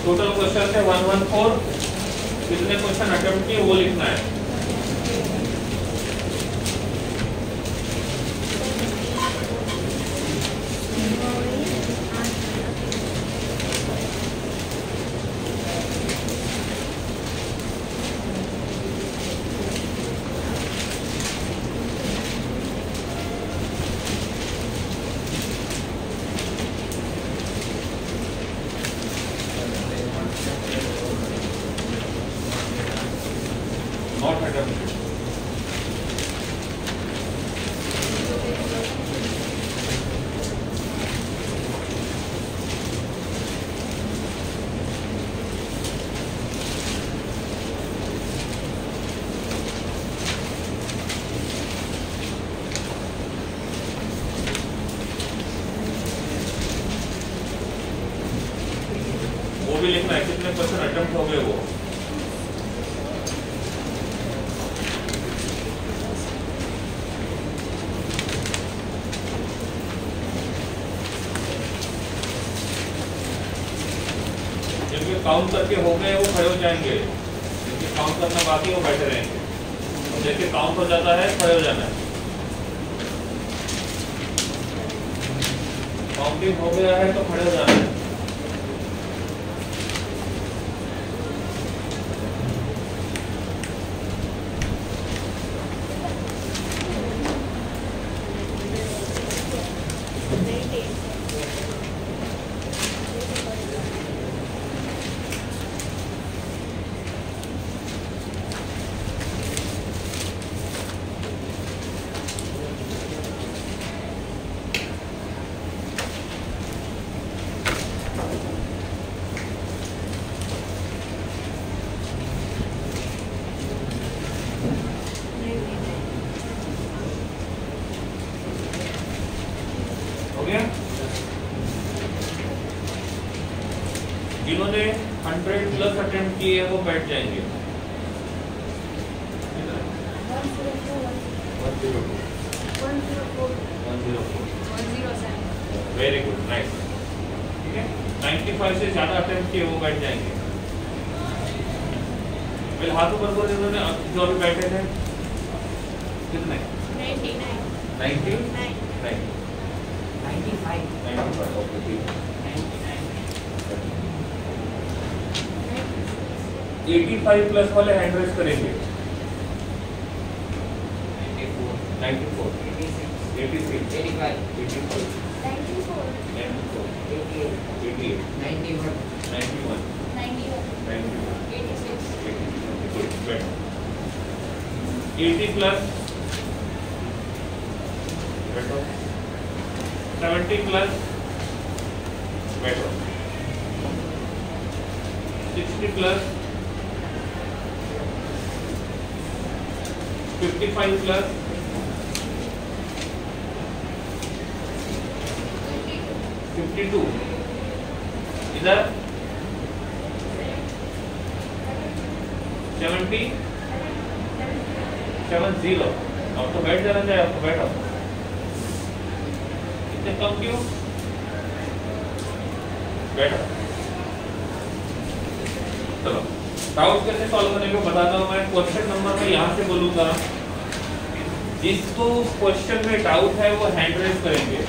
Total question है 114, कितने question attempt किए वो लिखना है। Not attempted. वो भी लिखना है कितने क्वेश्चन अटेम्प्ट हो गए वो। जिनके काउंट करके हो गए वो खड़े हो जाएंगे, जिनके काउंट करना बाकी वो बैठे रहेंगे। तो देखिए काउंट हो जाता है खड़े हो जाना है। काउंटिंग हो गया है तो खड़े हो जाना है। जिन्होंने 100 प्लस अटेम्प्ट किए वो बैठ जाएंगे। 104 वेरी गुड नाइस। ठीक है 95 से ज्यादा अटेम्प्ट किए वो बैठ जाएंगे। पहले हाथ ऊपर करो जिन्होंने जो अभी बैठे थे कितने 95 ओके ठीक है 85 प्लस वाले हैंड रेज करेंगे। 94 86 85 84 94 88 91 86 80 प्लस बैठो 70 प्लस बैठो 60 प्लस 55 प्लस 52 इधर 70 70 अब तो बैठ जाना चाहिए आपको। बैठो इतने कम क्यों बैठो। चलो डाउट कैसे सॉल्व करने को बताता हूँ मैं। क्वेश्चन नंबर में यहाँ से बोलूंगा जिसको क्वेश्चन में डाउट है वो हैंड रेज करेंगे।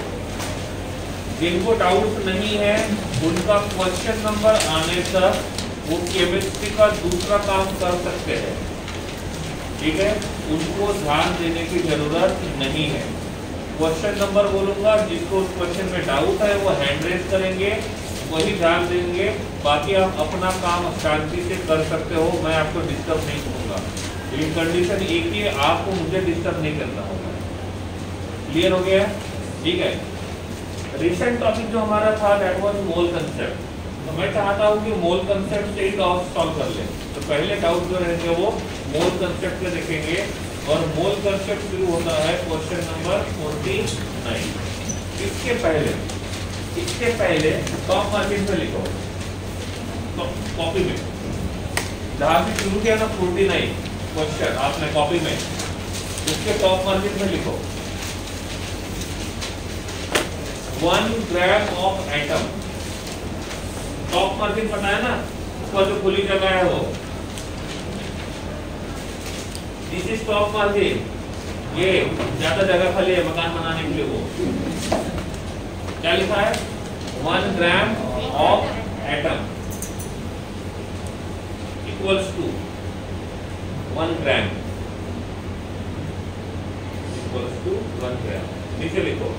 जिनको डाउट नहीं है उनका क्वेश्चन नंबर आने तक वो केमिस्ट्री का दूसरा काम कर सकते हैं। ठीक है उनको ध्यान देने की जरूरत नहीं है। क्वेश्चन नंबर बोलूंगा जिसको उस क्वेश्चन में डाउट है वो हैंड रेज करेंगे, वही ध्यान देंगे। बाकी आप अपना काम शांति से कर सकते हो, मैं आपको डिस्टर्ब नहीं करूंगा। लेकिन कंडीशन एक ही है, आपको मुझे डिस्टर्ब नहीं करना होगा। क्लियर हो गया? ठीक है। रिसेंट टॉपिक जो हमारा था दैट वाज मोल कंसेप्ट। तो मैं चाहता हूँ कि मोल कंसेप्ट से ही डाउट सॉल्व कर ले। तो पहले डाउट जो रहेंगे वो मोल कंसेप्ट पे देखेंगे और मोल कंसेप्ट शुरू होता है क्वेश्चन नंबर 49। इसके पहले टॉप मार्जिन पे लिखो तो कॉपी में जहाँ से शुरू किया ना 49 क्वेश्चन आपने कॉपी में, उसके टॉप मार्जिन में लिखो 1 gram of atom. Top stop margin पता है ना, ऊपर जो खुली जगह है वो, दिस इज स्टॉप मार्जिन। ये ज्यादा जगह खाली है मकान बनाने के लिए, वो क्या लिखा है 1 gram of atom equals to 1 gram equals to 1 gram. नीचे लिखो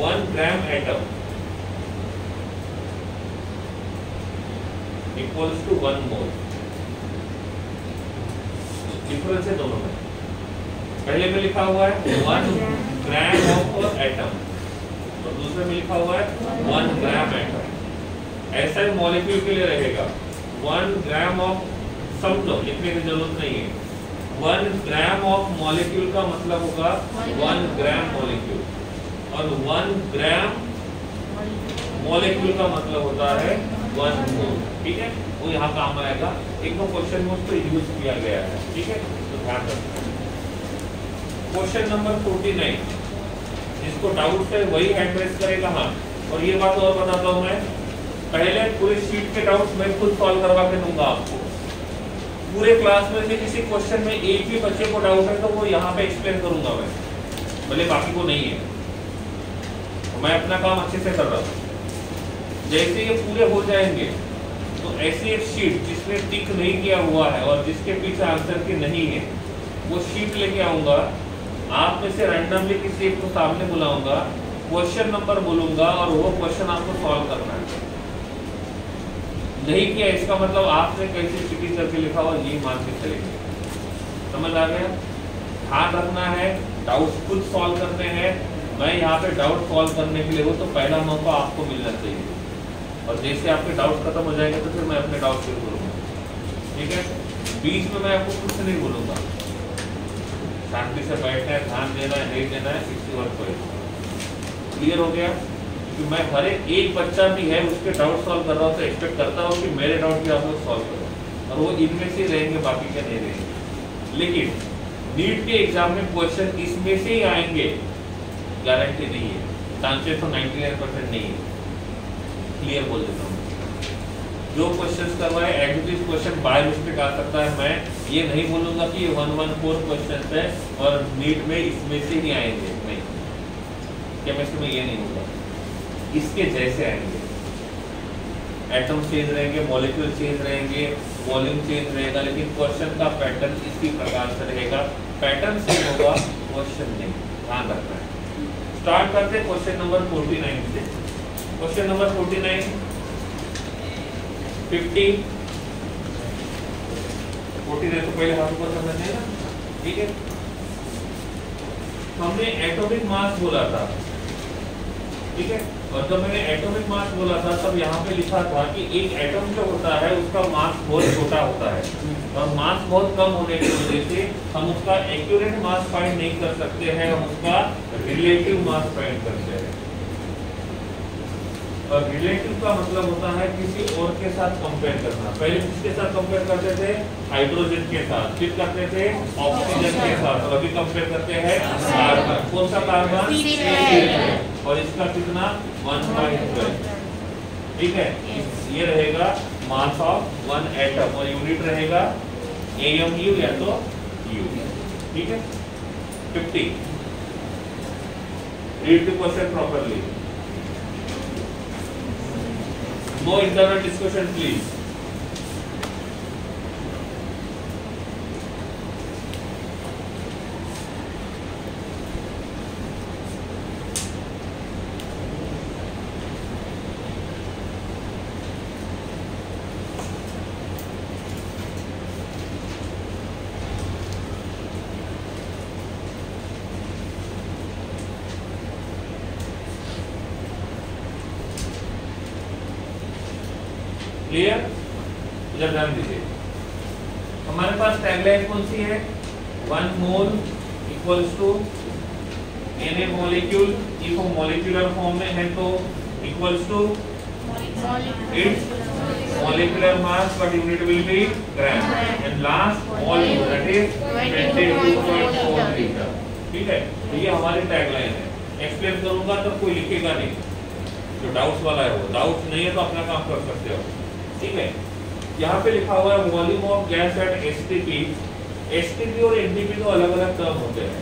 1 gram atom equals to 1 mole. Difference है दोनों में। पहले में लिखा हुआ है 1 ग्राम ऑफ एटम और दूसरे में लिखा हुआ है 1 ग्राम एटम। ऐसा ही मॉलिक्यूल के लिए रहेगा 1 ग्राम ऑफ, समझो लिखने की जरूरत नहीं है। 1 ग्राम ऑफ मॉलिक्यूल का मतलब होगा 1 ग्राम मॉलिक्यूल, और 1 ग्राम मॉलिक्यूल का मतलब होता है 1 मोल। ठीक है, वो यहाँ काम आएगा। एक दो क्वेश्चन में उसको यूज किया गया है। ठीक है, तो ध्यान रखना। क्वेश्चन नंबर 49, जिसको डाउट है वही हैंड रेज करेगा। हाँ, और ये बात और बताता हूँ मैं, पहले पूरे शीट के डाउट्स मैं खुद सॉल्व करवा के दूंगा आपको। पूरे क्लास में से किसी क्वेश्चन में एक भी बच्चे को डाउट है तो वो यहाँ पे एक्सप्लेन करूंगा मैं, भले बाकी को नहीं है। तो मैं अपना काम अच्छे से कर रहा हूँ। जैसे ये पूरे हो जाएंगे तो ऐसी एक शीट जिसमें टिक नहीं किया हुआ है और जिसके पीछे आंसर की नहीं है, वो शीट लेके आऊंगा। आप में से रैंडमली किसी एक को सामने बुलाऊंगा, क्वेश्चन नंबर बोलूंगा और वो क्वेश्चन आपको सॉल्व करना है। नहीं किया इसका मतलब आपने कैसे चीटिंग करके लिखा हुआ ये मान के चलेंगे। समझ आ गया? ध्यान रखना है, डाउट खुद सॉल्व करते हैं। मैं यहाँ पे डाउट सॉल्व करने के लिए हो तो पहला मौका आपको मिलना चाहिए, और जैसे आपके डाउट खत्म हो जाएंगे तो फिर मैं अपने डाउट शुरू करूँगा। ठीक है, बीच में मैं आपको कुछ नहीं बोलूँगा। शांति से बैठना है, ध्यान देना है, नहीं देना है, किसी वर्क पर। क्लियर हो गया? क्योंकि मैं हर एक बच्चा भी है उसके डाउट सॉल्व कर रहा हूँ तो एक्सपेक्ट करता हूँ कि मेरे डाउट भी आप लोग सॉल्व करो, और वो इनमें से रहेंगे, बाकी के नहीं रहेंगे। लेकिन नीट के एग्जाम में क्वेश्चन इसमें से ही आएंगे, गारंटी नहीं है, चांसेस तो 99% नहीं है। क्लियर बोल देता हूँ, जो क्वेश्चंस करवाए एग्जीक्यूटिव क्वेश्चन बाय मिस्टेक आ सकता है। मैं ये नहीं बोलूंगा कि ये 114 क्वेश्चंस है और नीट में इसमें से ही आएंगे, नहीं, केमिस्ट्री में ये नहीं होगा, इसके जैसे आएंगे। एटम चेंज रहेंगे, मॉलिक्यूल चेंज रहेंगे, वॉल्यूम चेंज रहेगा, लेकिन क्वेश्चन का पैटर्न इसी प्रकार से रहेगा। पैटर्न सेम होगा, क्वेश्चन नहीं। ध्यान रखना है। स्टार्ट करते हैं क्वेश्चन नंबर 49 से। क्वेश्चन नंबर 49, 50, 49 तो पहले हाथ ऊपर करना चाहिए ना। ठीक है, हमने एटॉमिक मास बोला था। ठीक है, और जब मैंने एटॉमिक मास बोला था तब यहाँ पे लिखा था कि एक एटम जो होता है उसका मास बहुत छोटा होता है, और मास बहुत कम होने की वजह से हम उसका एक्यूरेट मास फाइंड नहीं कर सकते हैं, हम उसका रिलेटिव मास फाइंड करते हैं। और रिलेटिव का मतलब होता है किसी और के साथ कंपेयर करना। पहले किसके साथ कंपेयर करते थे? हाइड्रोजन के साथ, फिर करते थे ऑक्सीजन के साथ, और अभी कंपेयर करते हैं कार्बन। कौन सा कार्बन? और इसका कितना? 1/12। ठीक है, ये रहेगा मास ऑफ 1 एटम, और यूनिट रहेगा AMU या तो U। ठीक है, 50। Read the question properly. No internal discussion, please. Clear? इधर ध्यान दीजिए। हमारे पास टैगलाइन कौन सी है? 1 mole equals to Na molecule. If वो मॉलिक्यूलर फॉर्म में है तो equals to its molecular mass, but unit will be gram, and last mole that is 22.4 litre. ठीक है, तो ये हमारी टैगलाइन है। एक्सप्लेन करूंगा तो कोई लिखेगा नहीं, जो डाउट्स वाला है वो। डाउट नहीं है तो अपना काम कर सकते हो। ठीक है। यहाँ पे लिखा हुआ है volume of gas at STP. STP और एनटीपी तो अलग अलग टर्म होते हैं।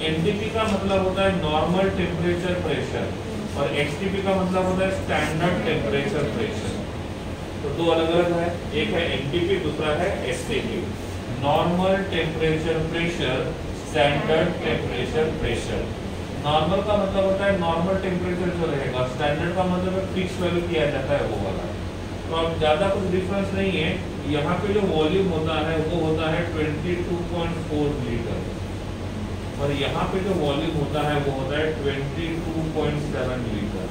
एनटीपी का मतलब होता है नॉर्मल टेम्परेचर प्रेशर और एसटीपी का मतलब होता है स्टैंडर्ड टेम्परेचर प्रेशर। तो दो अलग अलग है, एक है एनटीपी, दूसरा है STP. Normal temperature pressure, standard temperature pressure. Normal का मतलब होता है नॉर्मल टेम्परेचर जो रहेगा, स्टैंडर्ड का मतलब फिक्स वैल्यू किया जाता है वो वाला। तो अब ज्यादा कुछ डिफरेंस नहीं है। यहाँ पे जो वॉल्यूम होता है वो होता है 22.4 लीटर और यहाँ पे जो वॉल्यूम होता है वो होता है 22.7 लीटर।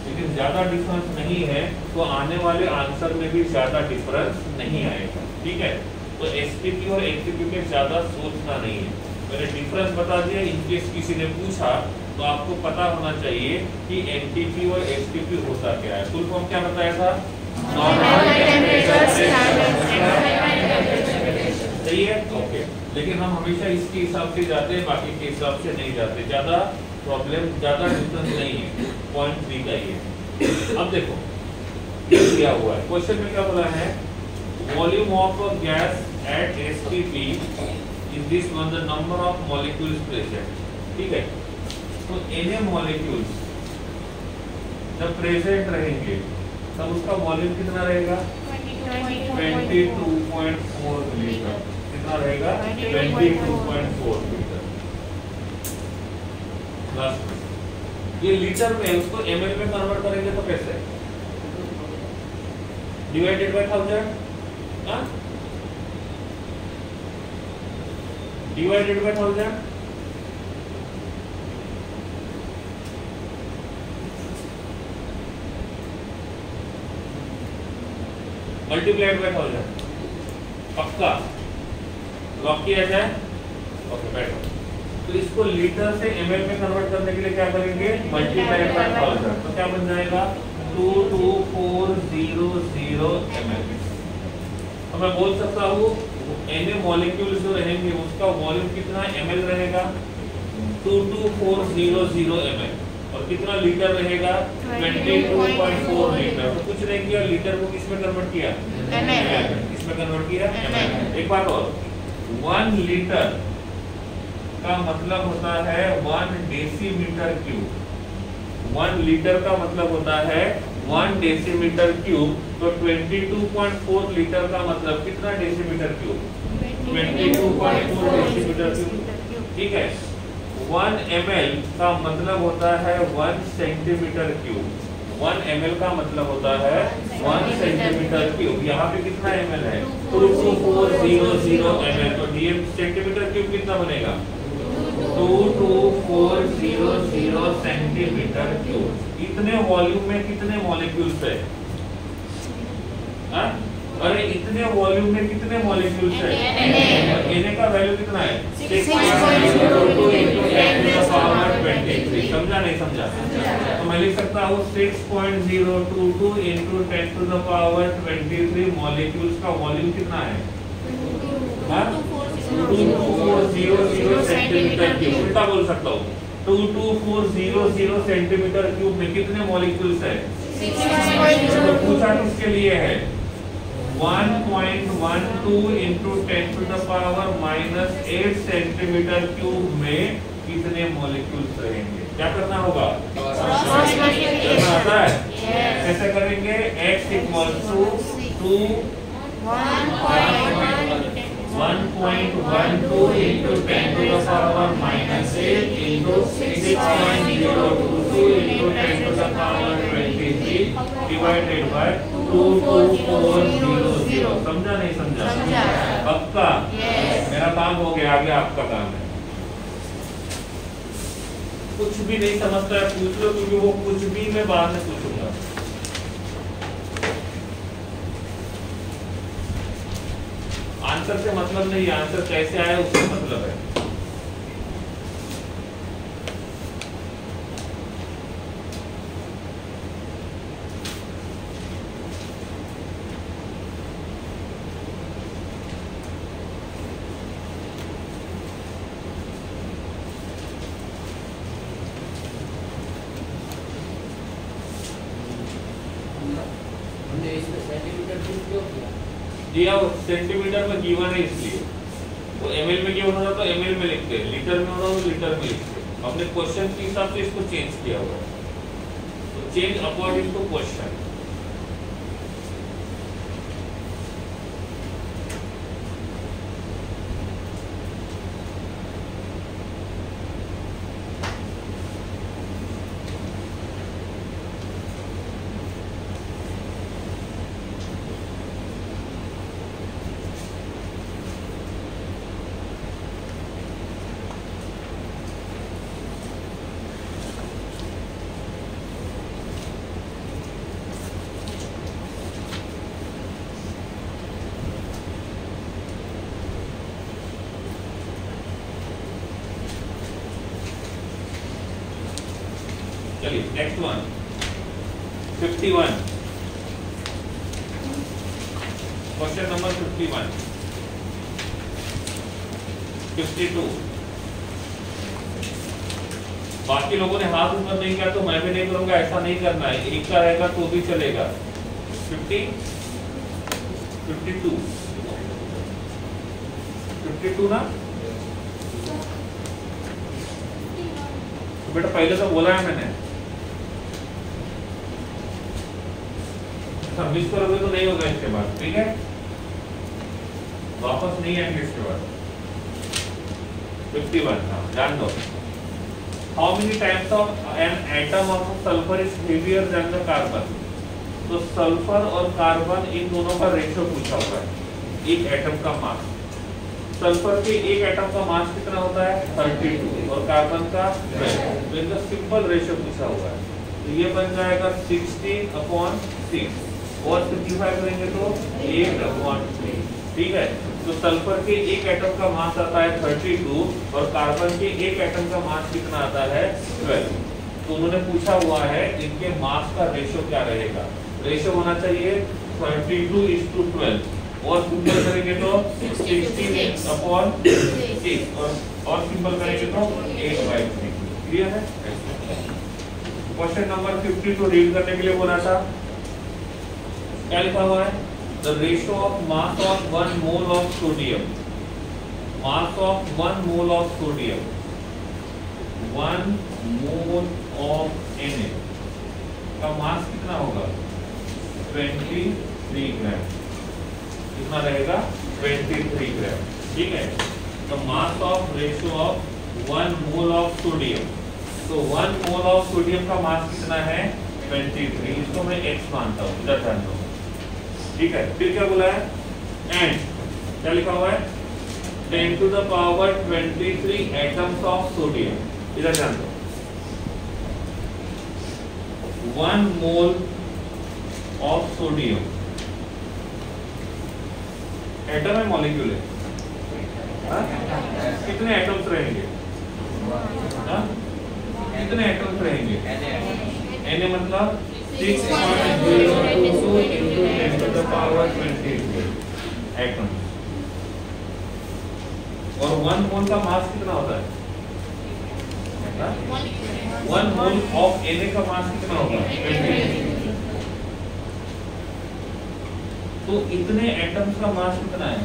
लेकिन ज्यादा डिफरेंस नहीं है तो आने वाले आंसर में भी ज्यादा डिफरेंस नहीं आएगा, ठीक है। तो एसटीपी और एनटीपी में ज्यादा सोचना नहीं है, मैंने डिफरेंस बता दिया। इनकेस किसी ने पूछा तो आपको पता होना चाहिए कि एनटीपी और एसटीपी होता क्या है। फुल फॉर्म क्या बताया था? सही है, ओके। लेकिन हम हमेशा इसके हिसाब से जाते हैं, बाकी के हिसाब से नहीं जाते। ज्यादा प्रॉब्लम, ज्यादा डिफरेंस नहीं है, पॉइंट 3 का ही है। अब देखो ये दिया हुआ है क्वेश्चन में, क्या बोला है? Volume of gas at STP is this one, the number of molecules present, ठीक है। तो एन मॉलिक्यूल्स जब प्रेजेंट रहेंगे तब उसका वॉल्यूम कितना रहेगा? 22.4 लीटर। कितना रहेगा? 22.4 लीटर। ये लीटर में, उसको ml में कन्वर्ट करेंगे तो कैसे? Divided by 1000, divided by 1000। Multiplied by 1000। पक्का लॉक किया जाए? ओके, बैठो। तो इसको लीटर से ml में कन्वर्ट करने के लिए क्या करेंगे? Multiplied by 1000। तो क्या बन जाएगा? 22400 ml। तो मैं बोल सकता हूँ एन मॉलिक्यूल जो रहेंगे उसका वॉल्यूम कितना ml रहेगा? 22400 ml। और कितना लीटर रहेगा? 22.4 लीटर। तो कुछ नहीं किया, लीटर को किसमें कन्वर्ट किया? ml। किसमें कन्वर्ट किया? ml। एक बात और, 1 लीटर का मतलब होता है 1 डेसीमीटर क्यूब। 1 लीटर का मतलब होता है 1 डेसीमीटर क्यूब। तो 22.4 लीटर का मतलब कितना डेसीमीटर क्यूब? 22.4 डेसीमीटर क्यूब, ठीक है। 1 ml का मतलब होता है 1 सेंटीमीटर क्यूब। 1 ml का मतलब होता है 1 सेंटीमीटर क्यूब। यहाँ पे कितना ml है? 22400 ml। तो dm सेंटीमीटर क्यूब कितना बनेगा? 22400 सेंटीमीटर क्यूब। इतने वॉल्यूम में कितने मॉलिक्यूल्स है? अरे इतने वॉल्यूम में कितने मॉलिक्यूल्स है? Na का वैल्यू कितना है? 6.02 into 10 to the power 23। समझा नहीं समझा? तो मैं लिख सकता हूँ 6.022 into 10 to the power 23 molecules का वॉल्यूम कितना है? 2240 सेंटीमीटर क्यूब। उल्टा बोल सकता हूँ, 2240 सेंटीमीटर क्यूब में कितने मॉलिक्यूल्स है? तो पूछा किसके लिए है? 1.12 into 10 to the power -8 centimetre cube में कितने मॉलिक्यूल्स रहेंगे? क्या करना होगा? करना आता है? कैसे करेंगे? x equals to 1.12 into 10 to the power -8 into 6.022 into 10 to the power 23 divided by 22400। समझा नहीं समझा? पक्का? मेरा काम हो गया, आगे आपका काम है। कुछ भी नहीं समझता है पूछ लो, क्योंकि वो कुछ भी मैं बाद में पूछूंगा। आंसर से मतलब नहीं, आंसर कैसे आया उससे मतलब है। सेंटीमीटर जी हाँ, सेंटीमीटर में गिवन है इसलिए, तो ml में गिवन होता तो ml में लिखते, लीटर में होता तो लीटर में लिखते। हमने क्वेश्चन के हिसाब से इसको चेंज किया हुआ है, तो चेंज अकॉर्डिंग टू क्वेश्चन। चलिए नेक्स्ट वन 51, क्वेश्चन नंबर 51, 52। बाकी लोगों ने हाथ ऊपर नहीं किया तो मैं भी नहीं करूंगा, ऐसा नहीं करना है, एक का रहेगा तो भी चलेगा। 50, 52, 52 ना बेटा, पहले तो बोला है मैंने, मिस करोगे तो नहीं होगा इसके बाद, ठीक है, वापस नहीं आएंगे इसके बाद। 51, हाँ जान दो। How many types of an atom of sulfur is heavier than the carbon? तो सल्फर और कार्बन इन दोनों का रेशियो पूछा हुआ है, एक एटम का मास। सल्फर के एक एटम का मास कितना होता है 32 और कार्बन का 12, तो इनका सिंपल रेशियो पूछा हुआ है, तो ये बन जाएगा 16/6 और सिंपलीफाई करेंगे तो 8/3, ठीक है। तो सल्फर के एक एटम का मास आता है 32 और कार्बन के एक एटम का मास कितना आता है 12। तो उन्होंने पूछा हुआ है इनके मास का रेशियो क्या रहेगा, रेशियो होना चाहिए 32:12 और सिंपल करेंगे तो 16/6 और सिंपल करेंगे तो 8/3। क्लियर है। क्वेश्चन नंबर 52 रीड करने के लिए बोला था, क्या लिखा हुआ है, the ratio of mass of 1 mole of sodium, mass of 1 mole of sodium, 1 mole of Na का मास कितना होगा 23 ग्राम, कितना रहेगा 23 ग्राम, ठीक है। The mass of ratio of 1 mole of sodium, तो 1 मोल ऑफ सोडियम का मास कितना है 23, इसको मैं x मानता हूँ, इधर ध्यान दो, ठीक है। फिर क्या बोला है, एंड क्या लिखा हुआ है 10⁻23 एटम्स ऑफ सोडियम, इधर ध्यान दो। 1 मोल ऑफ सोडियम, एटम है मॉलिक्यूल है, कितने एटम्स रहेंगे, कितने एटम्स रहेंगे, Na मतलब 6.022 into 10⁻23 एटम्स, और 1 मोल का मास कितना होता है, 1 मोल ऑफ Na का मास कितना होगा 23, तो इतने एटम्स का मास कितना है,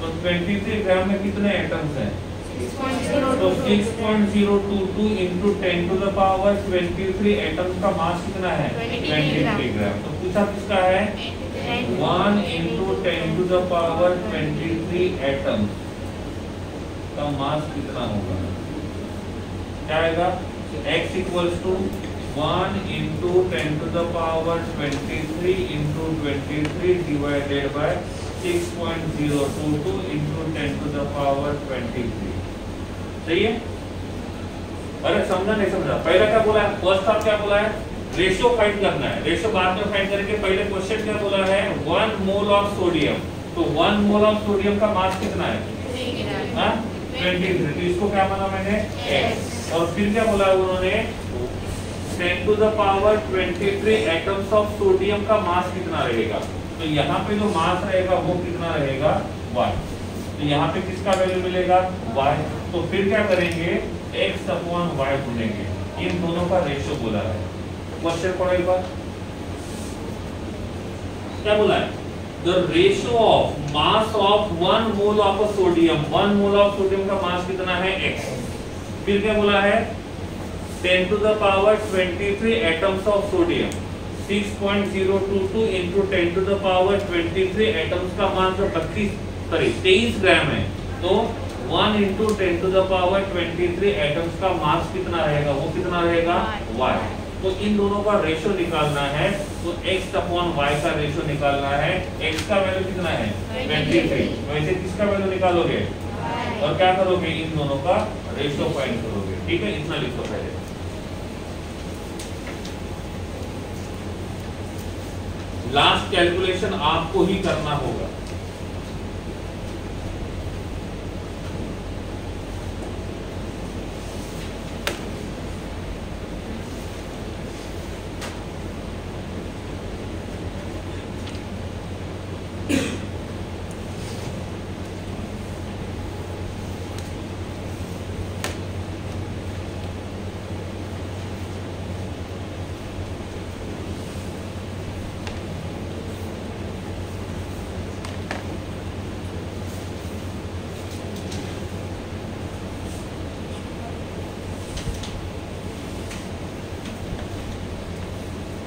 तो 23 ग्राम में कितने एटम्स हैं, तो 6.022 into 10⁻23 एटम्स का मास कितना है 23 ग्राम। तो पूछा किसका है 1 into 10⁻23 एटम्स का मास कितना होगा, क्या आएगा, x equals to 1 into 10⁻23 into 23 divided by 6.022 into 10⁻23, सही है। अरे समझा नहीं समझा, पहले क्या बोला है, फर्स्ट हाफ क्या बोला है, रेशियो फाइंड करना है, रेशियो बाद में फाइंड करके पहले क्वेश्चन क्या बोला है 1 मोल ऑफ सोडियम, तो 1 मोल ऑफ सोडियम का मास कितना है 23, तो इसको क्या माना मैंने x, और फिर क्या बोला उन्होंने 10⁻23 एटम्स ऑफ सोडियम का मास कितना रहेगा, तो यहाँ पे जो मास रहेगा वो कितना रहेगा y, तो यहाँ पे किसका वैल्यू मिलेगा y, तो फिर क्या करेंगे x/y ढूंढेंगे, इन दोनों का रेशियो बोला है। क्वेश्चन पढ़ो एक बार, क्या बोला है? The ratio of mass of 1 mole of sodium, 1 mole of sodium का मास कितना है? x। फिर क्या बोला है? 10 to the power 23 atoms of sodium, 6.022 into 10 to the power 23 atoms का मान जो 23 ग्राम है, तो 1 into 10 to the power 23 atoms का मास कितना रहेगा? वो कितना रहेगा? y। तो इन दोनों का रेशियो निकालना है, तो x अपॉन y का रेशियो निकालना है। x का वैल्यू कितना है? 23। वैसे किसका वैल्यू निकालोगे? और क्या करोगे? इन दोनों का रेशियो फाइंड करोगे। ठीक है, इतना लिखो पहले। लास्ट कैलकुलेशन आपको ही करना होगा।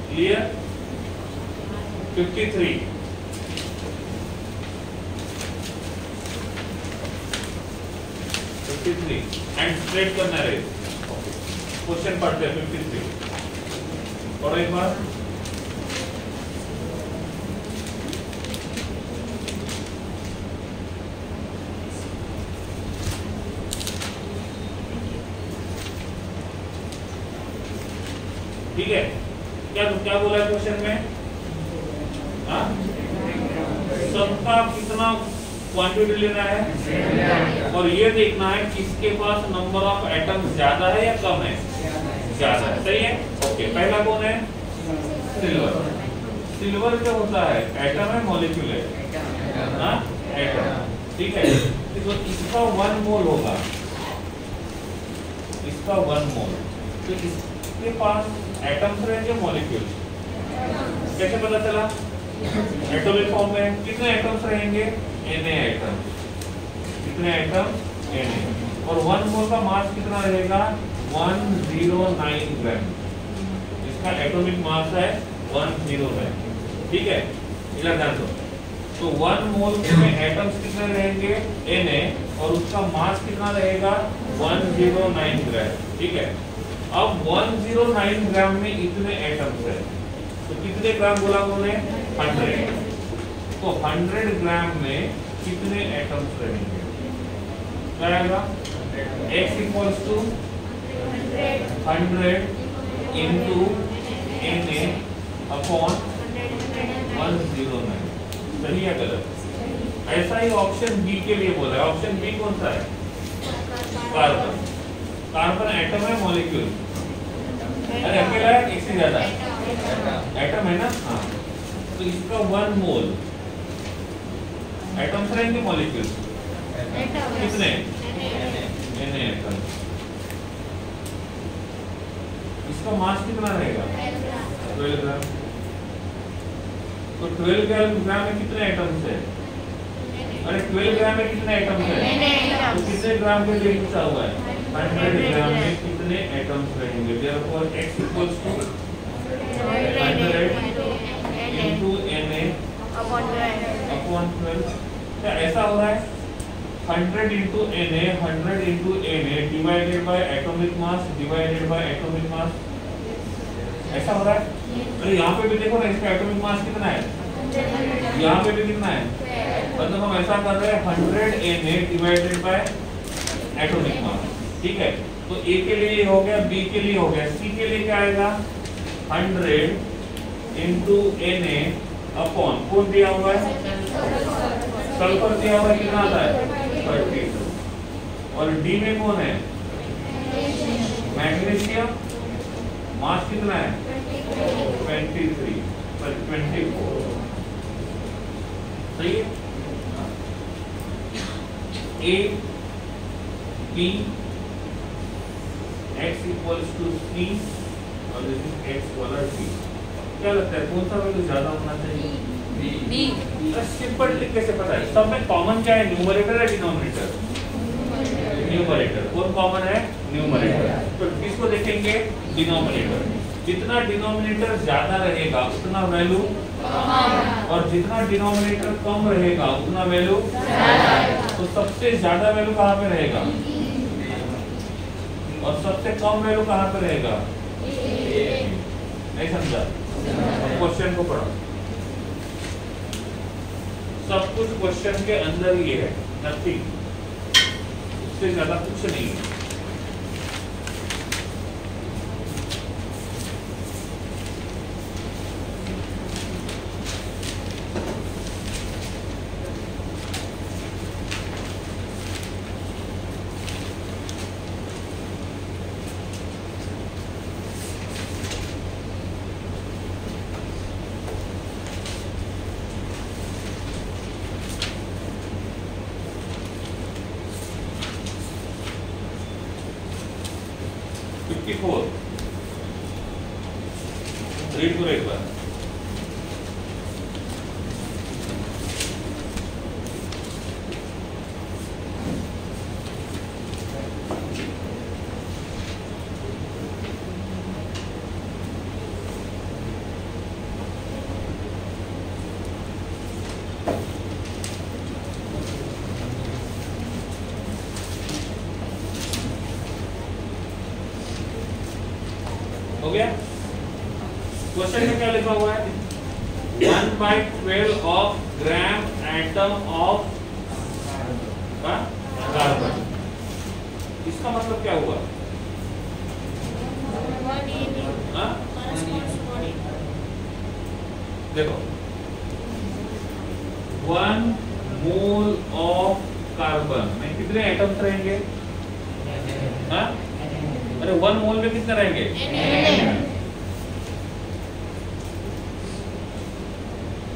क्लियर? 53 एंड स्ट्रेट करना रहे। क्वेश्चन पढ़ते हैं 53। पढ़ो एक बार। ठीक है, क्या बोला है क्वेश्चन में? सबका कितना क्वांटिटी लेना है और ये देखना है किसके पास नंबर ऑफ एटम्स ज्यादा है या कम है? ज्यादा है। सही है, ओके। पहला कौन है? सिल्वर। सिल्वर क्या होता है? एटम है, मॉलिक्यूल है? एटम। ठीक है, तो इसका 1 मोल होगा, इसका 1 मोल। तो इसके पास एटम्स रहेंगे, मॉलिक्यूल? कैसे पता चला? एटॉमिक फॉर्म में कितने एटम्स रहेंगे? Na atom. कितने एटम? Na। और 1 मोल का मास कितना रहेगा? 109 ग्राम। इसका एटॉमिक मास है 109। ठीक है, इधर ध्यान दो। तो 1 मोल में एटम्स कितने रहेंगे? Na, और उसका मास कितना रहेगा? 109 ग्राम। ठीक है, अब 109 ग्राम में इतने एटम्स है, तो कितने ग्राम बोला उन्होंने? 100। तो 100 ग्राम में कितने एटम्स रहेंगे? क्या आएगा? x equals to 100 into Na upon 109। सही है गलत? ऐसा ही ऑप्शन बी के लिए बोला है। ऑप्शन बी कौन सा है? कार्बन। कार्बन एटम है, मॉलिक्यूल? अरे अकेला है, एक से ज्यादा एटम है ना? हाँ, तो इसका 1 मोल एटम्स रहेंगे, मॉलिक्यूल कितने? Na atom. इसका मास कितना रहेगा? 12 ग्राम। तो 12 ग्राम में कितने एटम्स है? अरे 12 ग्राम में कितने एटम्स है? तो कितने ग्राम के लिए पूछा हुआ है? 100 ग्राम में कितने एटम्स रहेंगे? therefore x equals to 100 into Na upon 12। क्या ऐसा हो रहा है? 100 into Na, 100 into Na divided by atomic mass divided by atomic mass, ऐसा हो रहा है? अरे यहाँ पे भी देखो ना, इसका एटॉमिक मास कितना है? यहाँ पे भी कितना है? मतलब हम ऐसा कर रहे हैं 100 Na divided bye atomic mass. ठीक है, तो A के लिए हो गया, B के लिए हो गया, C के लिए क्या आएगा? 100 into Na अपॉन कौन दिया हुआ है? सल्फर दिया हुआ है, कितना आता है? 32। और D में कौन है? मैग्नीशियम। मास कितना है? 23 पर 24। सही है? A B x equals to C और दिस इज x वाला D। क्या लगता है कौन सा वैल्यू ज्यादा होना चाहिए? बी। सिंपल ट्रिक कैसे पता है? सब में कॉमन क्या है, न्यूमरेटर या डिनोमिनेटर? न्यूमरेटर। कौन कॉमन है? न्यूमरेटर। तो किसको देखेंगे? डिनोमिनेटर। जितना डिनोमिनेटर ज्यादा रहेगा उतना वैल्यू, और जितना डिनोमिनेटर कम रहेगा उतना वैल्यू। तो सबसे ज्यादा वैल्यू कहाँ पे रहेगा और सबसे कम वैल्यू कहाँ पे रहेगा? नहीं समझा? क्वेश्चन को पढ़ो, सब कुछ क्वेश्चन के अंदर ही है, नथिंग, उससे ज्यादा कुछ नहीं है। रीड करो एक बार। हो गया? क्वेश्चन में क्या लिखा हुआ है? 1/12 of gram atom of carbon. इसका मतलब क्या हुआ? देखो 1 मोल ऑफ कार्बन में कितने एटम्स रहेंगे? अरे 1 मोल में कितने रहेंगे?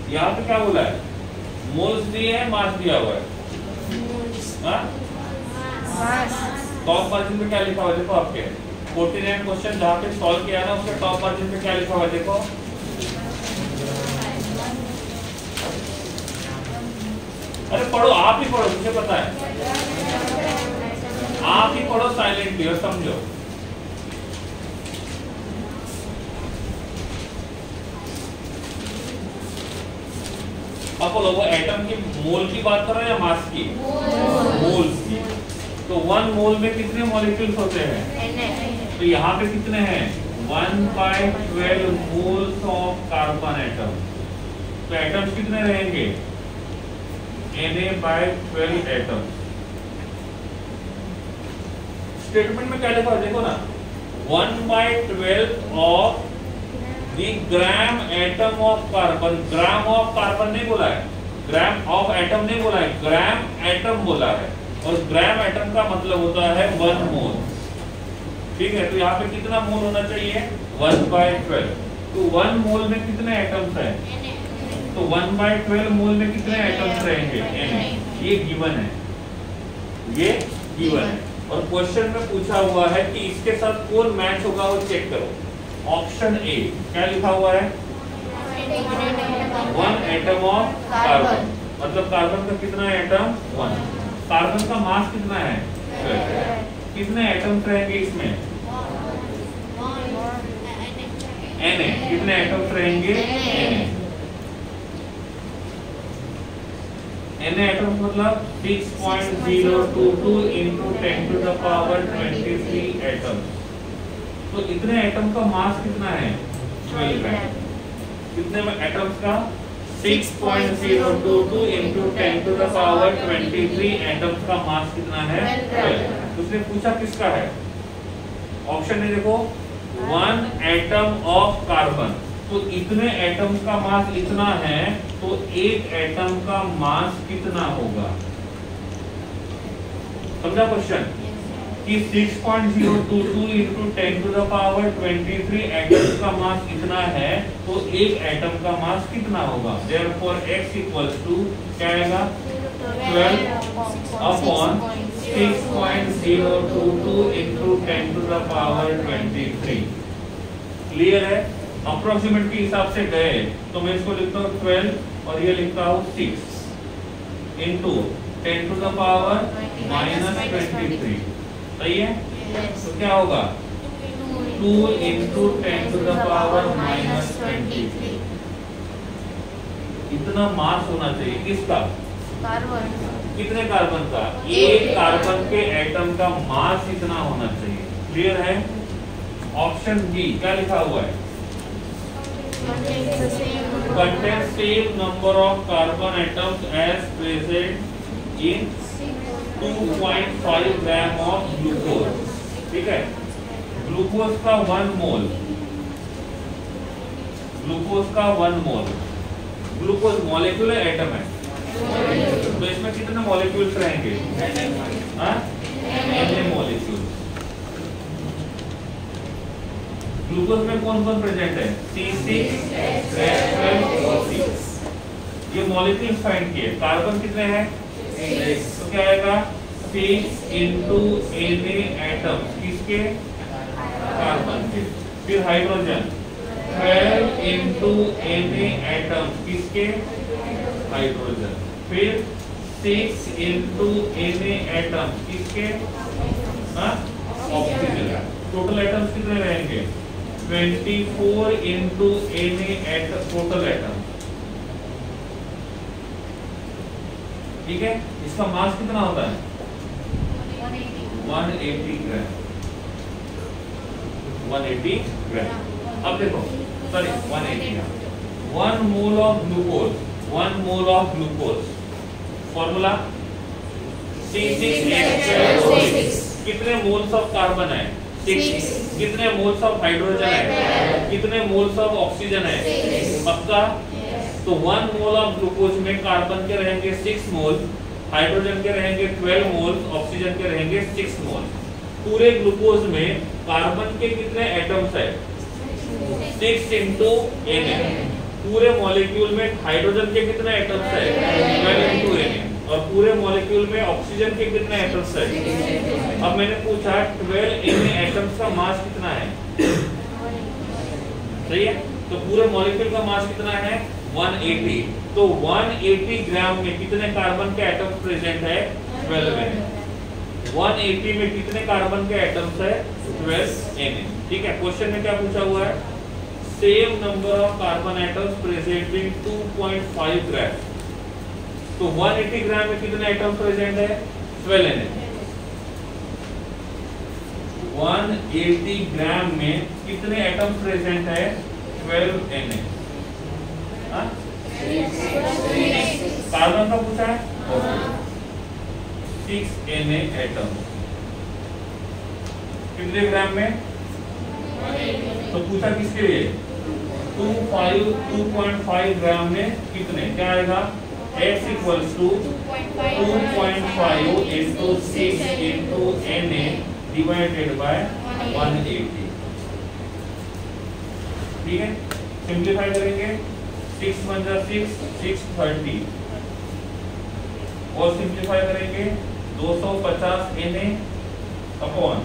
यहाँ पे क्या बोला है? मोल्स दिए है, मास दिया हुआ है। टॉप मार्जिन पे क्या लिखा हुआ है? देखो आपके 49 क्वेश्चन जहाँ पे सॉल्व किया ना, उसके टॉप मार्जिन पे क्या लिखा हुआ है? देखो अरे पढ़ो, आप ही पढ़ो, मुझे पता है, आप ही पढ़ो साइलेंटली और समझो। अब बोलो, वो एटम की मोल की बात कर रहे हैं या मास की? मोल्स की। तो 1 मोल में कितने मॉलिक्यूल्स होते हैं? तो यहाँ पे कितने हैं? 1/12 मोल्स ऑफ कार्बन एटम। तो एटम्स कितने रहेंगे? Na/12 atom. स्टेटमेंट में क्या लिखा है देखो ना, 1/12 of the gram atom of carbon. Gram of carbon नहीं बोला है, ग्राम ऑफ एटम नहीं बोला है, ग्राम एटम बोला है। और ग्राम एटम का मतलब होता है 1 मोल। ठीक है, तो यहाँ पे कितना मोल होना चाहिए? 1/12। तो 1 मोल में कितने एटम्स हैं? तो 1/12 मोल में कितने एटम्स रहेंगे? Na। ये गिवन है, ये गिवन है। और क्वेश्चन में पूछा हुआ है कि इसके साथ कौन मैच होगा वो चेक करो। ऑप्शन ए क्या लिखा हुआ है? 1 एटम ऑफ कार्बन। मतलब कार्बन का कितना एटम? 1। कार्बन का मास कितना है? 12। कितने एटम्स रहेंगे इसमें? Na। कितने एटम्स रहेंगे? Na एटम्स मतलब 6.022 into 10 to the power 23 atoms. तो इतने एटम का मास कितना है? 12 ग्राम। कितने एटम्स का? 6.022 into 10 to the power 23 atoms का मास कितना है? 12। उसने पूछा किसका है? ऑप्शन में देखो 1 एटम ऑफ कार्बन। तो इतने एटम्स का मास इतना है, तो एक एटम का मास कितना होगा? समझा क्वेश्चन? कि 6.022 into 10 to the power 23 atoms का मास इतना है, तो एक एटम का मास कितना होगा? Therefore x equals to क्या आएगा? 12 upon 6.022 into 10 to the power 23। Clear है? अप्रोक्सीमेट के हिसाब से गए तो मैं इसको लिखता हूँ 12 और ये लिखता हूँ 6 इंटू 10 टू द पावर -23। सही है? तो क्या होगा 2 इंटू 10 टू द पावर -23। इतना मास होना चाहिए किसका? कार्बन। कितने कार्बन का? एक कार्बन के एटम का मास इतना होना चाहिए। क्लियर है? ऑप्शन बी क्या लिखा हुआ है? Contains same number of carbon atoms as present in 2.5 gram of glucose। ठीक है? ग्लूकोज का 1 मोल, ग्लूकोज का 1 मोल, ग्लूकोज मॉलिक्यूल है एटम है, तो इसमें कितने मॉलिक्यूल्स रहेंगे? n molecule. ग्लूकोज में कौन कौन प्रेजेंट है? C6H12O6। ये मॉलिक्यूल्स फाइंड किए। कार्बन कितने हैं? 6। तो क्या आएगा 6 इंटू Na एटम्स किसके? कार्बन के। फिर हाइड्रोजन 12 इंटू Na एटम्स किसके? हाइड्रोजन। फिर 6 इंटू Na एटम्स किसके? ऑक्सीजन। टोटल एटम्स कितने रहेंगे? 24 इंटू Na टोटल एटम। ठीक है? इसका मास कितना होता है? 180 ग्राम। 180 ग्राम। अब देखो sorry 180 gram. 1 mole of glucose, 1 mole of glucose formula C6H12O6। कितने मोल्स ऑफ कार्बन है? 6। कितने मोल्स ऑफ हाइड्रोजन है? कितने मोल्स ऑफ ऑक्सीजन है? पक्का? तो 1 मोल ऑफ ग्लूकोज में कार्बन के रहेंगे 6 मोल, हाइड्रोजन के रहेंगे 12 मोल, ऑक्सीजन के रहेंगे 6 मोल। पूरे ग्लूकोज में कार्बन के कितने एटम्स है? 6 इंटू Na। पूरे मॉलिक्यूल में हाइड्रोजन के कितने एटम्स है? 12 इंटू Na। और पूरे मॉलिक्यूल में ऑक्सीजन के कितने एटम्स है? अब मैंने पूछा 12 Na एटम्स का मास कितना है? सही है? तो पूरे मॉलिक्यूल का मास कितना है? 180। तो 180 ग्राम में कितने कार्बन के एटम्स प्रेजेंट है? 12 Na। 180 में कितने कार्बन के एटम्स है? 12 Na। ठीक है? क्वेश्चन में क्या पूछा हुआ है? Same number of carbon atoms present in 2.5 ग्राम। तो 180 ग्राम में कितने एटम्स प्रेजेंट है? 12 Na। 180 ग्राम में कितने एटम्स प्रेजेंट है? 12 Na। कार्बन का पूछा है? 6 Na एटम। कितने ग्राम में? तो पूछा किसके लिए? 2.5 ग्राम में कितने? क्या आएगा? X equals to 2.5 into 6 into Na divided by 180। ठीक है? सिंप्लीफाई करेंगे 6 1 जा 6, 630 और सिंप्लीफाई करेंगे 250 Na अपॉन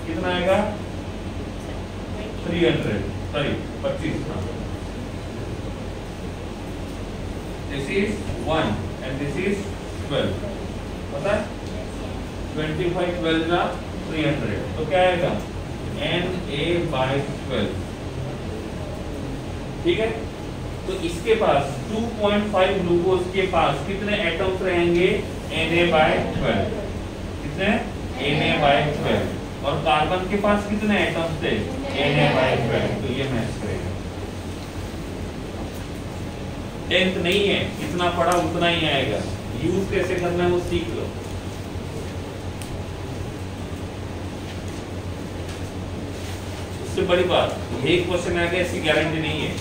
कितना आएगा? 300 sorry 25। This is 1 and this is 12। पता है? 25 12 जा 300। तो क्या आएगा? Na/12। ठीक है? तो इसके पास 2.5 ग्लूकोज के पास कितने एटम्स रहेंगे? Na/12। कितने? Na/12। और कार्बन के पास कितने एटम्स थे? Na/12। तो ये मैच करेगा। 10th नहीं है, इतना पढ़ा उतना ही आएगा। यूज कैसे करना है वो सीख लो। उससे बड़ी बात यही क्वेश्चन आ गया, ऐसी गारंटी नहीं है।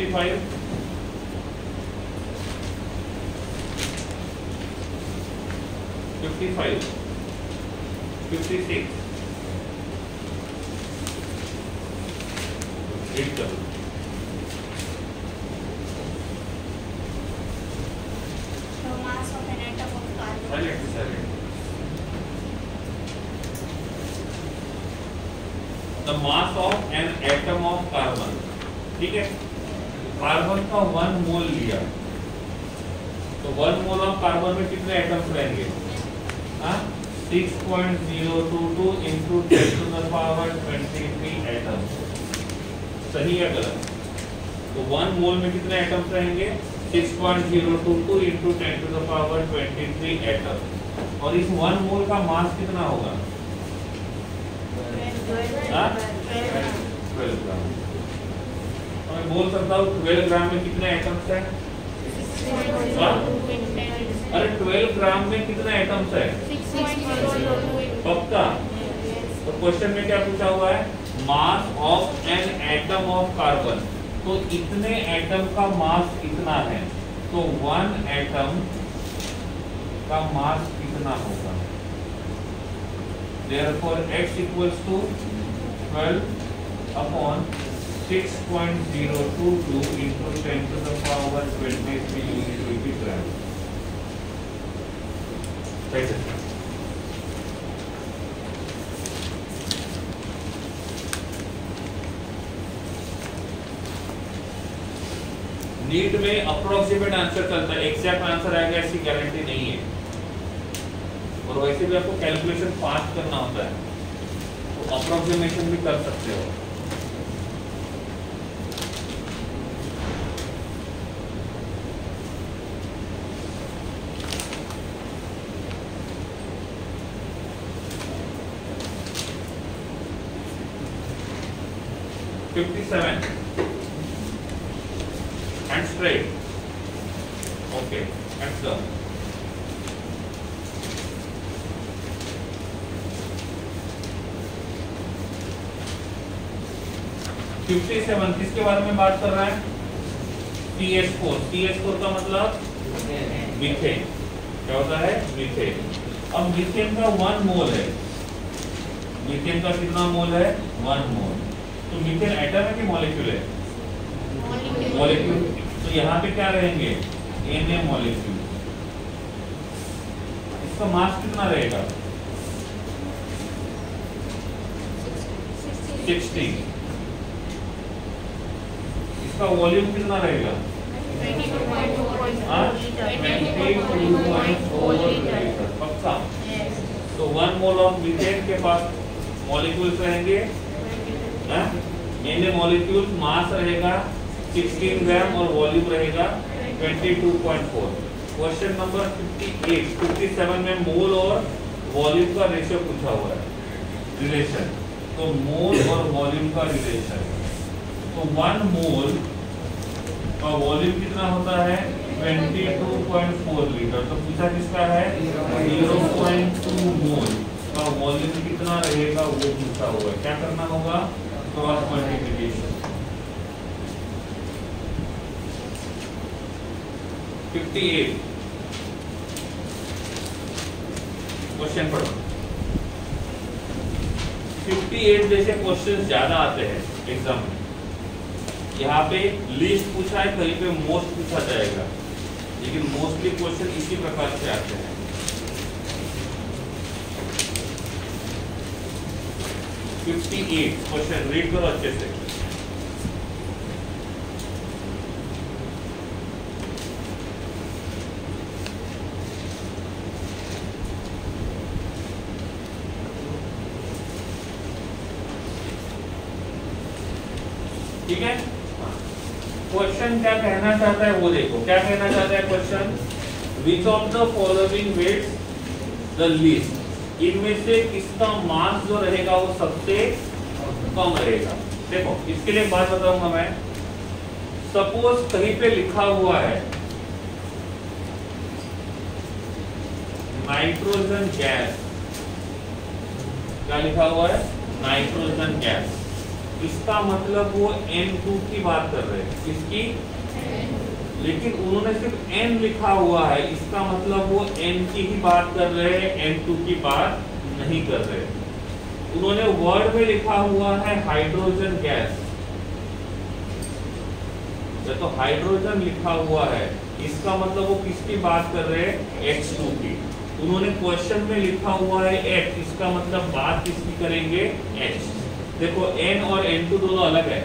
55, 56, 8 कर लो। The mass of an atom of carbon, ठीक है, कार्बन का 1 मोल लिया, तो 1 मोल ऑफ कार्बन में कितने एटम्स रहेंगे? 6.022 into 10 to the power 23 atoms. सही है गलत? तो 1 मोल में कितने एटम्स रहेंगे? 6.022 into 10 to the power 23 atom. और इस 1 मोल का मास कितना होगा? 12 ग्राम। मैं बोल सकता हूँ 12 ग्राम में कितने एटम्स हैं? अरे 12 ग्राम में कितने एटम्स है? पक्का? तो क्वेश्चन में क्या पूछा हुआ है? Mass of an atom of carbon. तो इतने एटम का मास कितना है? तो 1 एटम का मास कितना होगा? Therefore x equals to 12 upon 6.022 into 10 to the power 23 unit gram। कैसे? नीट में अप्रोक्सीमेट आंसर चलता है, एग्जैक्ट आंसर आएगा ऐसी गारंटी नहीं है। और वैसे भी आपको कैलकुलेशन फास्ट करना होता है, तो अप्रोक्सीमेशन भी कर सकते हो। and straight, okay, and done। किसके बारे में बात कर रहा है? CH4। CH4 का मतलब मीथेन। क्या होता है? मीथेन। अब मीथेन का 1 मोल है। मीथेन का कितना मोल है? 1 मोल। तो मीथेन एटम है कि मॉलिक्यूल है? मॉलिक्यूल। तो यहाँ पे क्या रहेंगे? Na molecule. इसका मास कितना रहेगा? 60। इसका वॉल्यूम कितना रहेगा? 22.4 लीटर। पक्का? तो 1 मोल ऑफ मीथेन के पास मॉलिक्यूल्स रहेंगे, Na मॉलिक्यूल, मास रहेगा 16 ग्राम और वॉल्यूम रहेगा 22.4। क्वेश्चन नंबर 57 में मोल और वॉल्यूम का रेशियो पूछा हुआ है, रिलेशन। तो मोल और वॉल्यूम का रिलेशन, तो 1 मोल का वॉल्यूम कितना होता है? 22.4 लीटर। तो पूछा किसका है? 0.2 मोल का वॉल्यूम कितना रहेगा वो पूछा हुआ है। क्या करना होगा? Cross multiplication. 58 क्वेश्चन पढ़ो। 58 जैसे क्वेश्चन ज्यादा आते हैं एग्जाम में। यहाँ पे लिस्ट पूछा है, कहीं पे मोस्ट पूछा जाएगा, लेकिन मोस्टली क्वेश्चन इसी प्रकार से आते हैं। क्वेश्चन रीड करो अच्छे से। ठीक है, क्वेश्चन क्या कहना चाहता है वो देखो। क्या कहना चाहता है question? Which of the following weighs the least, इनमें से किसका मास जो रहेगा वो सबसे कम रहेगा। देखो इसके लिए एक बात बताऊंगा मैं। सपोज कहीं पे लिखा हुआ है नाइट्रोजन गैस, क्या लिखा हुआ है? Nitrogen gas. इसका मतलब वो N2 की बात कर रहे हैं। किसकी? लेकिन उन्होंने सिर्फ N लिखा हुआ है, इसका मतलब वो N की ही बात कर रहे हैं, N2 की बात नहीं कर रहे। उन्होंने वर्ड में लिखा हुआ है हाइड्रोजन गैस, तो हाइड्रोजन लिखा हुआ है, इसका मतलब वो किसकी बात कर रहे हैं? H2 की। उन्होंने क्वेश्चन में लिखा हुआ है H, इसका मतलब बात किसकी करेंगे? H। देखो N और N2 दोनों अलग है,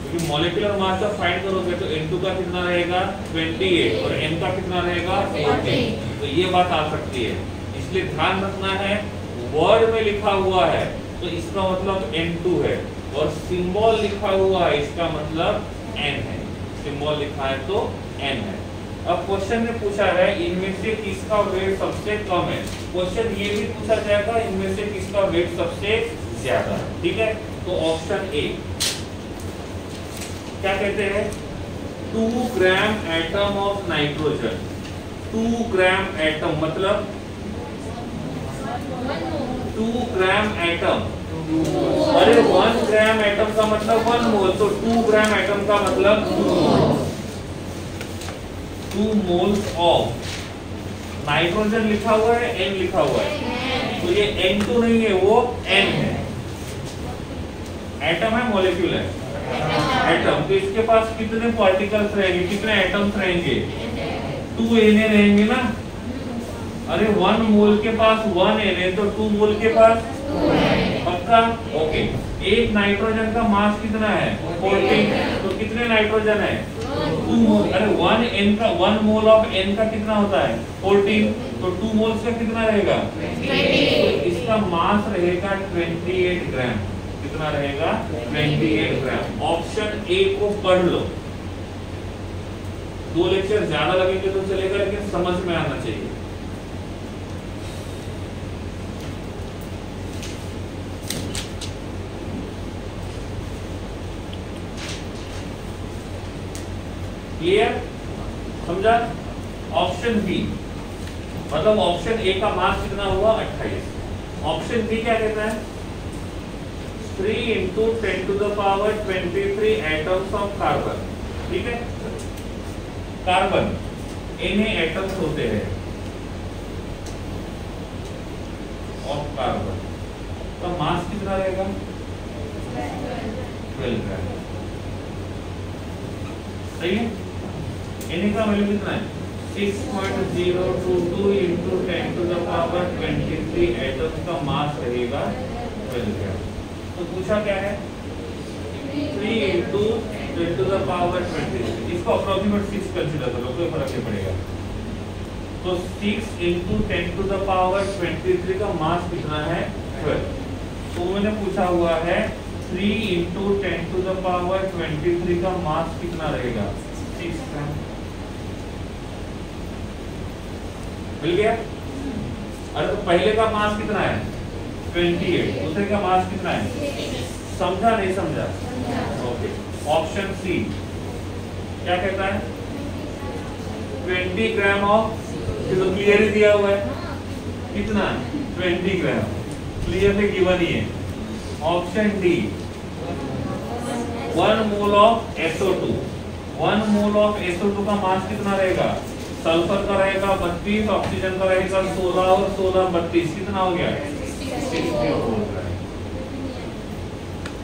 क्योंकि मॉलिक्यूलर मास जब फाइंड करोगे तो N2 का कितना रहेगा? 28 और N का कितना रहेगा? 14। तो ये बात आ सकती है, इसलिए ध्यान रखना है वर्ड में लिखा हुआ है तो इसका मतलब N2 है, और सिंबल लिखा हुआ है इसका मतलब N है। सिंबल लिखा है तो N है। अब क्वेश्चन में पूछा है इनमें से किसका वेट सबसे कम है। क्वेश्चन ये भी पूछा जाएगा इनमें से किसका वेट सबसे ज्यादा है। ठीक है, तो ऑप्शन ए क्या कहते हैं? 2 gram atom of nitrogen. 2 gram atom मतलब 2 ग्राम एटम। अरे 1 ग्राम एटम का मतलब 1 मोल, तो 2 ग्राम एटम का मतलब 2 मोल्स ऑफ नाइट्रोजन लिखा हुआ है, N लिखा हुआ है, तो ये N2 नहीं है, वो N है। एटम है, मॉलिक्यूल है, एटम। तो इसके पास कितने पार्टिकल्स रहेंगे, कितने एटम्स रहेंगे? 2 Na रहेंगे ना। अरे 1 मोल के पास 1 Na, तो 2 मोल के पास पक्का? ओके। एक नाइट्रोजन का मास कितना है? 14। तो कितने नाइट्रोजन है? 2 मोल। अरे 1 मोल ऑफ N का कितना होता है? 14। तो 2 मोल्स का कितना रहेगा? 28। तो इसका मास रहेगा 28 ग्राम। कितना रहेगा? 28 ग्राम। ऑप्शन ए को पढ़ लो। 2 लेक्चर ज्यादा लगेंगे तो चलेगा, लेकिन समझ में आना चाहिए। क्लियर? समझा? ऑप्शन बी मतलब ऑप्शन ए का मास कितना हुआ? 28। ऑप्शन बी क्या कहता है? 3 into 10 to the power 23 atoms of carbon। ठीक है, कार्बन Na एटम्स होते हैं ऑफ कार्बन, तो मास कितना रहेगा? 12 ग्राम। सही है। Na का वैल्यू कितना है? 6.022 into 10 to the power 23 atoms का मास रहेगा 12 ग्राम। तो पूछा क्या है? 3 into 10 to the power 23। इसको अप्रोक्सीमेट 6 कंसीडर करो, कोई फर्क नहीं पड़ेगा। तो 6 into 10 to the power 23 का मास कितना है? 12। तो उन्होंने पूछा हुआ है 3 into 10 to the power 23 का मास कितना रहेगा? 6 ग्राम। मिल गया? अरे तो पहले का मास कितना है? 28। दूसरे का मास कितना है? समझा नहीं समझा? ओके। ऑप्शन सी क्या कहता है? 20 ग्राम ऑफ, तो क्लियर ही दिया हुआ है कितना? 20 ग्राम क्लियरली गिवन ही है। Option D 1 mole of SO2। 1 mole of SO2 का मास कितना रहेगा? सल्फर का रहेगा 32, ऑक्सीजन का रहेगा 16 और 16 32, कितना हो गया? 64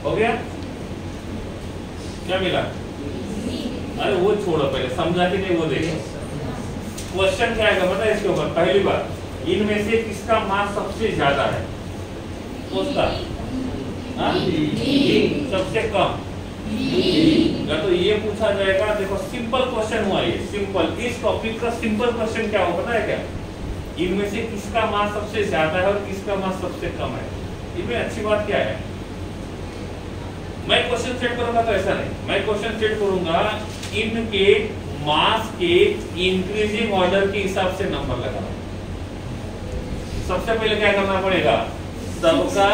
हो गया। क्या मिला? अरे वो छोड़ो, पहले समझा कि नहीं वो देखो। क्वेश्चन क्या आएगा पता है इसके ऊपर? पहली बार, इनमें से किसका मास सबसे ज्यादा है? उसका सबसे कम या तो ये पूछा जाएगा। देखो सिंपल क्वेश्चन हुआ ये, सिंपल। इस टॉपिक का सिंपल क्वेश्चन क्या हो पता है क्या? इनमें से किसका मास सबसे ज्यादा है और किसका मास सबसे कम है। इनमें अच्छी बात क्या है, मैं क्वेश्चन सेट करूंगा तो ऐसा नहीं, मैं क्वेश्चन सेट करूंगा इनके मास के इंक्रीजिंग ऑर्डर के हिसाब से नंबर लगाना। सबसे पहले क्या करना पड़ेगा? सबका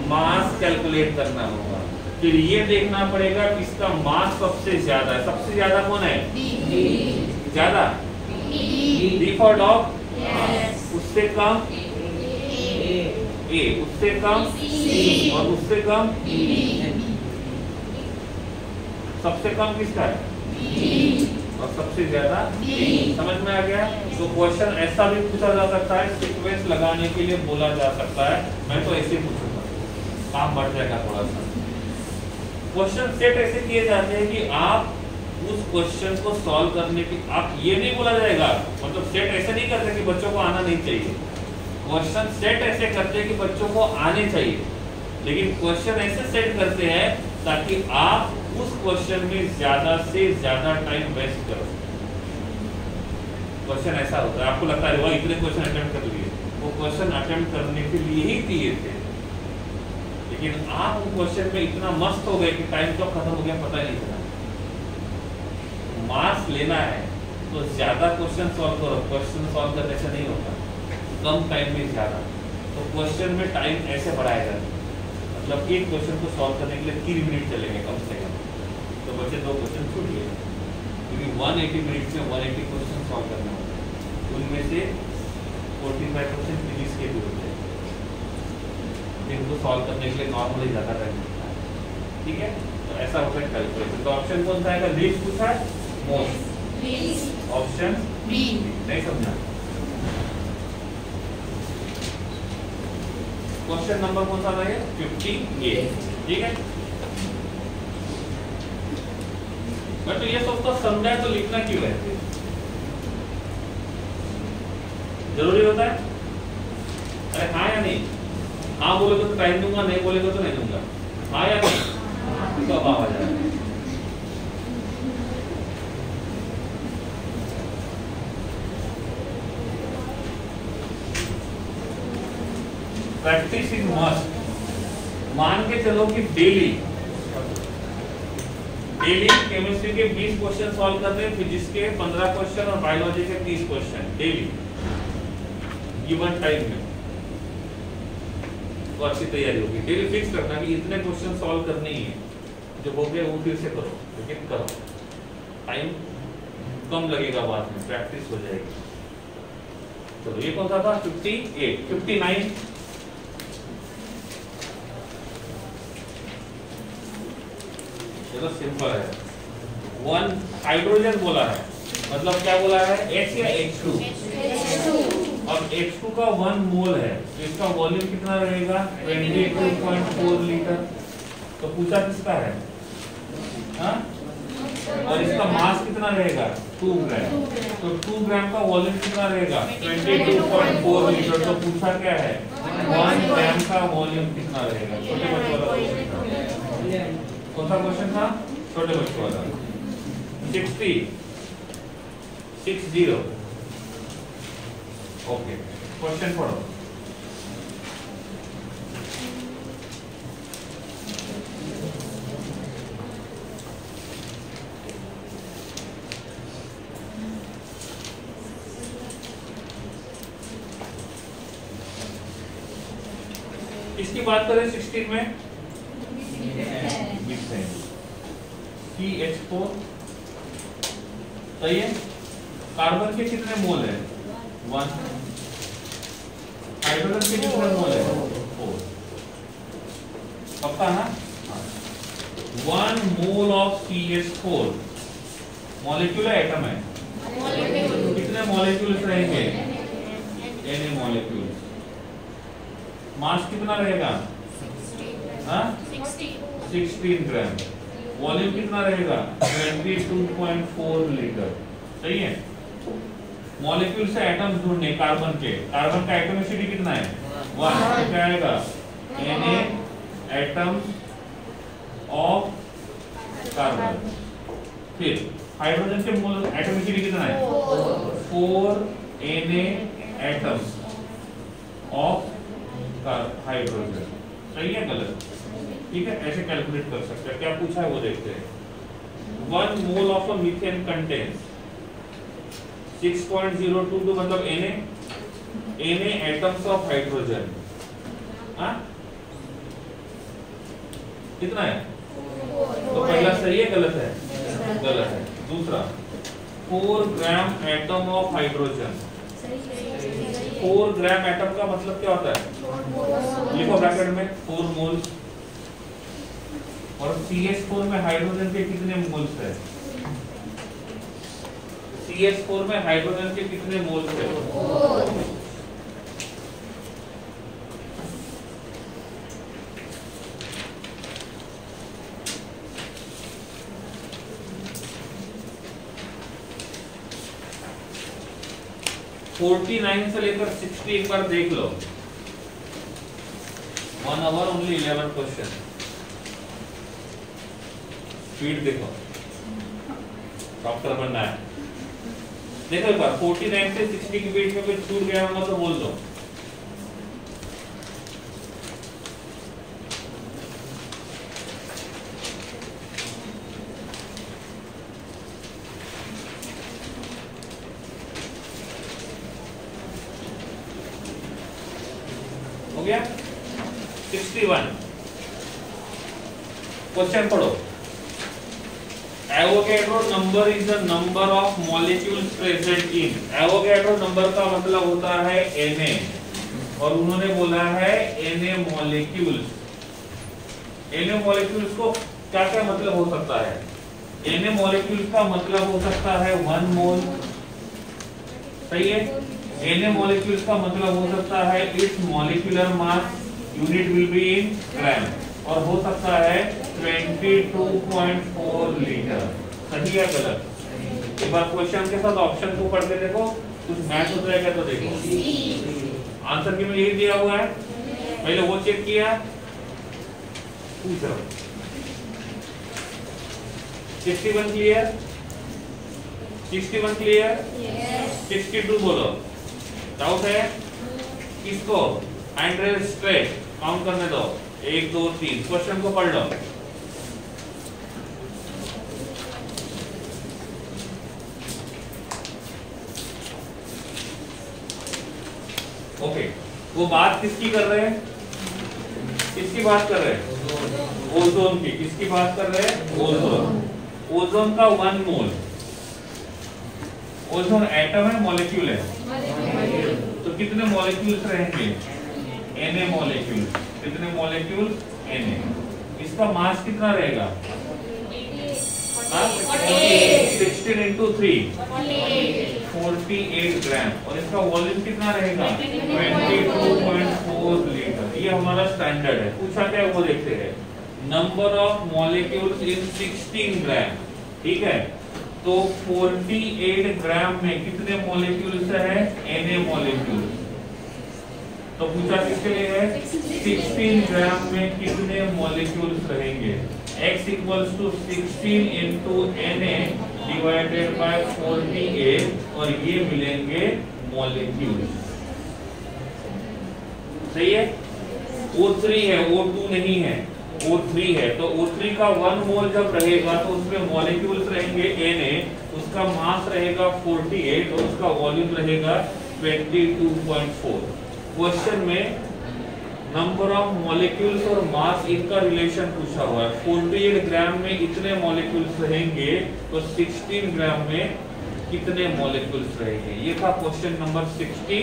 मास कैलकुलेट करना होगा, फिर ये देखना पड़ेगा किसका मास सबसे ज्यादा है। सबसे ज्यादा कौन है? ज्यादा डी फॉर डॉग। उससे कम ए, उससे कम और उससे कम सबसे कम किसका है और सबसे ज्यादा समझ में आ गया। तो क्वेश्चन ऐसा भी पूछा जा सकता है, सीक्वेंस लगाने के लिए बोला जा सकता है। मैं तो ऐसे पूछूंगा, काम बढ़ जाएगा थोड़ा सा। क्वेश्चन सेट ऐसे किए जाते हैं कि आप उस क्वेश्चन को सॉल्व करने की, आप ये नहीं बोला जाएगा, मतलब सेट ऐसे नहीं करते कि बच्चों को आना नहीं चाहिए। क्वेश्चन सेट ऐसे करते हैं कि बच्चों को आने चाहिए, लेकिन क्वेश्चन ऐसे सेट करते हैं ताकि आप उस क्वेश्चन में ज्यादा से ज्यादा टाइम वेस्ट करो। क्वेश्चन ऐसा होता है, आपको लगता है वो इतने क्वेश्चन अटेम्प्ट कर लिए, वो क्वेश्चन अटेम्प्ट करने के लिए ही दिए थे, लेकिन आप उस क्वेश्चन में इतना मस्त हो गए कि टाइम कब खत्म हो गया पता ही नहीं चला। मार्क्स लेना है तो ज्यादा क्वेश्चन सॉल्व करो, क्वेश्चन सॉल्व करने से नहीं होता, कम टाइम में ज्यादा। तो क्वेश्चन में टाइम ऐसे बढ़ाया जाता है, मतलब एक क्वेश्चन को सॉल्व करने के लिए 3 मिनट चलेंगे कम से कम, तो बच्चे 2 क्वेश्चन छूट गए, क्योंकि 180 मिनट में 180 क्वेश्चन सॉल्व करना होता है। उनमें से 45 क्वेश्चन फिजिक्स के भी होते हैं, जिनको सॉल्व करने के लिए नॉर्मली ज़्यादा टाइम लगता है। ठीक है, तो ऐसा होता है कैलकुलेशन। तो ऑप्शन कौन सा है? लीस्ट पूछा है, मोस्ट। ऑप्शन बी नहीं समझा। क्वेश्चन नंबर कौन सा है? 58। ठीक है, मैं तो ये सोचता समझा तो लिखना क्यों है, जरूरी होता है? अरे हाँ या नहीं? हाँ बोले तो टाइम दूंगा, नहीं बोलेगा तो नहीं दूंगा। हाँ या नहीं? तो अब आ जाएगा। Practice is must. मान के चलो कि डेली केमिस्ट्री के 20 क्वेश्चन सॉल्व करते हैं, फिजिक्स के 15 क्वेश्चन और बायोलॉजी के 30 क्वेश्चन डेली गिवन टाइम में, तो अच्छी तैयारी होगी। डेली फिक्स रखना कि इतने क्वेश्चन सॉल्व करने ही है, जो हो गए वो फिर से करो, लेकिन करो, टाइम कम लगेगा, बाद में प्रैक्टिस हो जाएगी। चलो ये कौन सा था? 58। 59 चलो सिंपल है। 1 हाइड्रोजन बोला है, मतलब क्या बोला है? H या H2? अब H2 का 1 मोल है, तो इसका वॉल्यूम कितना रहेगा? 22.4 लीटर। तो पूछा किसका है? हाँ? और इसका मास कितना रहेगा? 2 ग्राम। तो 2 ग्राम का वॉल्यूम कितना रहेगा? 22.4 लीटर। तो पूछा क्या है? 1 ग्राम का वॉल्यूम कितना रहेगा? छोटे बच्चों वाला कौन सा क्वेश्चन था? छोटे बच्चों वाला। 60 ओके, क्वेश्चन पढ़ो। इसकी बात करें 16 में CH4 सही है। कार्बन के कितने मोल है? 1। हाइड्रोजन के कितने मोल है? 4। पक्का ना? 1 मोल ऑफ CH4 मॉलिक्यूल है, एटम है? कितने मॉलिक्यूल्स रहेंगे? Na molecules. मास कितना रहेगा? 16 ग्राम। वॉल्यूम कितना रहेगा? 22.4 लीटर। सही है। मॉलिक्यूल से एटम्स ढूंढने कार्बन के, कार्बन का एटॉमिसिटी कितना है? 1। क्या आएगा? Na atoms of carbon. फिर हाइड्रोजन के मोल एटॉमिसिटी कितना है? 4 Na एटम्स ऑफ हाइड्रोजन। सही है गलत? ठीक है, ऐसे कैलकुलेट कर सकते हैं। क्या पूछा है वो देखते हैं। 1 mole of a methane contains 6.022 मतलब Na एटम्स ऑफ हाइड्रोजन। हाँ कितना है? तो पहला सही है गलत है? गलत है। दूसरा 4 gram atom of hydrogen. 4 gram atom का मतलब क्या होता है? लिखो ब्रैकेट में 4 मोल। और CH4 में हाइड्रोजन के कितने मोल्स है? CH4 में हाइड्रोजन के कितने मोल्स है? 49 से लेकर 60 एक बार देख लो। 1 hour only 11 क्वेश्चन। स्पीड देखो, डॉक्टर बनना है। देखो एक बार 49 से 60 के बीच में कुछ छूट गया होगा तो बोल दो। हो गया 61। क्वेश्चन पढ़ो। Avogadro number is the number of molecules present in. Avogadro number का मतलब होता है Na, और उन्होंने बोला है Na मॉलिक्यूल्स। Na मॉलिक्यूल्स को क्या क्या मतलब हो सकता है? Na मॉलिक्यूल्स का मतलब हो सकता है 1 मोल, सही है। Na मॉलिक्यूल्स का मतलब हो सकता है it's molecular mass unit will be in gram, और हो सकता है 22.4 लीटर। सही है गलत? एक बार क्वेश्चन के साथ ऑप्शन को पढ़ के देखो, कुछ मैच होता है क्या तो देखो। आंसर की में यही दिया हुआ है, पहले वो चेक किया। पूछो 61 क्लियर? 61 क्लियर? 62 बोलो। डाउट है किसको? हैंड रेज स्ट्रेट, काउंट करने दो। 1 2 3। क्वेश्चन को पढ़ लो। ओके, वो बात किसकी कर रहे हैं? किसकी बात कर रहे हैं? ओजोन की। किसकी बात कर रहे हैं? ओजोन। ओजोन का 1 मोल। ओजोन एटम है मॉलिक्यूल है? तो कितने मॉलिक्यूल्स रहेंगे? Na molecule. कितने मॉलिक्यूल? Na। इसका मास कितना रहेगा? 16 into 3 48 ग्राम, और इसका वॉल्यूम कितना रहेगा? 22.4 लीटर। ये हमारा स्टैंडर्ड है। पूछा क्या है वो देखते हैं। नंबर ऑफ मॉलिक्यूल्स इन 16 ग्राम, ठीक है। तो 48 ग्राम में कितने मॉलिक्यूल्स है? Na molecules. तो पूछा किसके लिए है? 16 ग्राम में कितने मॉलिक्यूल्स रहेंगे? x equals to 16 into Na divided by 48, और ये मिलेंगे मॉलिक्यूल्स। सही है? O3 है, O2 नहीं है, O3 है। तो O3 का 1 मोल जब रहेगा तो उसमें मॉलिक्यूल्स रहेंगे Na, उसका मास रहेगा 48 और उसका वॉल्यूम रहेगा 22.4। क्वेश्चन में नंबर ऑफ मॉलिक्यूल्स और मास इनका रिलेशन पूछा हुआ है। 48 ग्राम में इतने मॉलिक्यूल्स रहेंगे तो 16 ग्राम में कितने मॉलिक्यूल्स रहेंगे? ये था क्वेश्चन नंबर 62।